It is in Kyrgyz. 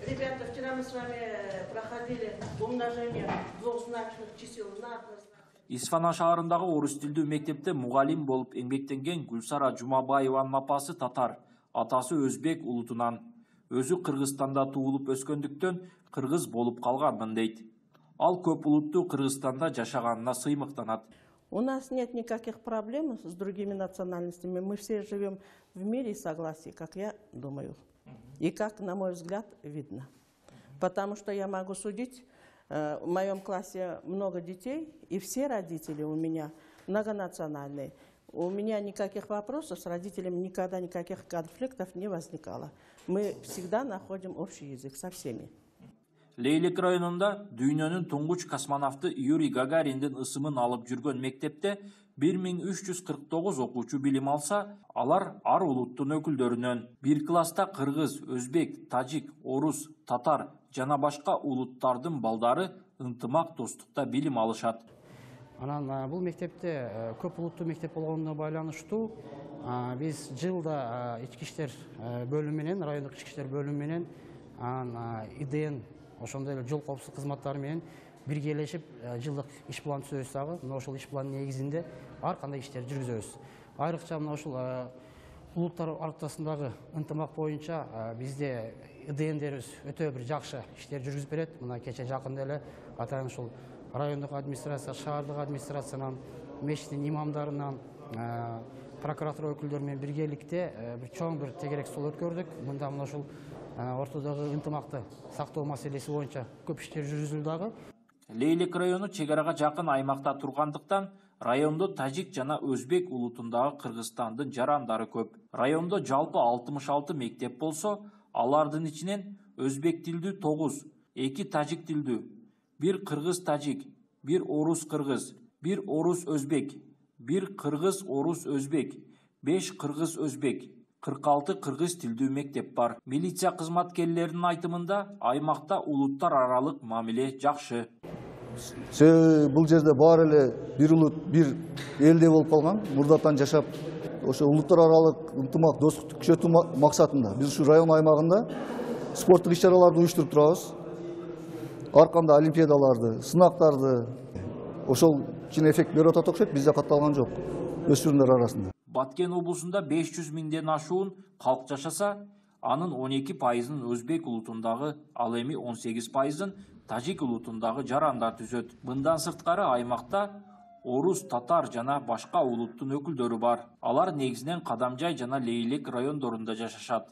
Ребята, вчера мы с вами проходили умножение двухзначных чисел на однозначные. Исфана шаарындагы орус тилдүү мектепте мугалим болуп эмгектенген Гүлсара Жумабаеванын апасы татар, атасы өзбек улутунан. Өзү Кыргызстанда туулуп өскөндүктөн кыргыз болуп калганмын дейт. Ал көп улуттуу Кыргызстанда жашаганына сыймыктанат. У нас нет никаких проблем с другими национальностями. Мы все живем в мире и согласии, как я думаю. И как, на мой взгляд, видно. Потому что я могу судить, в моем классе много детей, и все родители у меня многонациональные. У меня никаких вопросов с родителями, никогда никаких конфликтов не возникало. Мы всегда находим общий язык со всеми. Лейлик районунда дүйнөнүн туңгуч космонавты Юрий Гагариндин ысымын алып жүргөн мектепте 1349 окуучу билим алса, алар ар улуттун өкүлдөрүнөн. Бир класста кыргыз, өзбек, тажик, орус, татар жана башка улуттардын балдары ынтымак достукта билим алышат. Анан бул мектепте көп улуттуу мектеп болгонуна байланыштуу биз жылда ички иштер бөлүмү менен, райондук ички иштер бөлүмү менен ИДН ошондой эле жол коопсуздук кызматтары менен биргелешип жылдык иш план түзөбүз дагы. Мына ошол иш план негизинде ар кандай иштерди жүргүзөбүз. Айрыкча мына ушул улуттар ортосундагы ынтымак боюнча бизде ИДНдерибиз өтө бир жакшы иштер жүргүзүп берет. Мына кече жакында эле атайын ушул райондук администрация, шаардык администрациянан, мечиттин имамдарынан, прокуратура өкүлдөрү менен биргеликте бир чоң бир тегерек стол өткөрдүк. Мында мына ушул ортодогу ынтымакты сактоо маселеси боюнча көп иштер жүргүзүлдү дагы. Лейлик району чегарага жакын аймакта тургандыктан, райондо тажик жана өзбек улутундагы Кыргызстандын жарандары көп. Райондо жалпы 66 мектеп болсо, алардын ичинен өзбек тилдүү 9, 2 тажик тилдүү, 1 кыргыз-тажик, 1 орус-кыргыз, 1 орус-өзбек, 1 кыргыз-орус-өзбек, 5 кыргыз-өзбек, 46 кыргыз тилдүү мектеп бар. Милиция кызматкерлеринин айтымында аймакта улуттар аралык мамиле жакшы. Бул жерде баары эле бир улут, бир элде болуп калган, мурдатан жашап, ошо улуттар аралык ынтымак, достукту күчөтүү максатында биз ушу район аймагында спорттук иш-чараларды уюштуруп турабыз. Ар кандай олимпиадаларды, сынактарды, ошол кичине эффект берип атат окшойт, бизде катталган жок өспүрүмдөр арасында. Баткен облусунда 500 миңден ашуун калк жашаса, анын 12%-ын өзбек улутундагы, ал эми 18%-ын тажик улутундагы жарандар түзөт. Мындан сырткары аймакта орус, татар жана башка улуттун өкүлдөрү бар. Алар негизинен Кадамжай жана Лейлик райондорунда жашашат.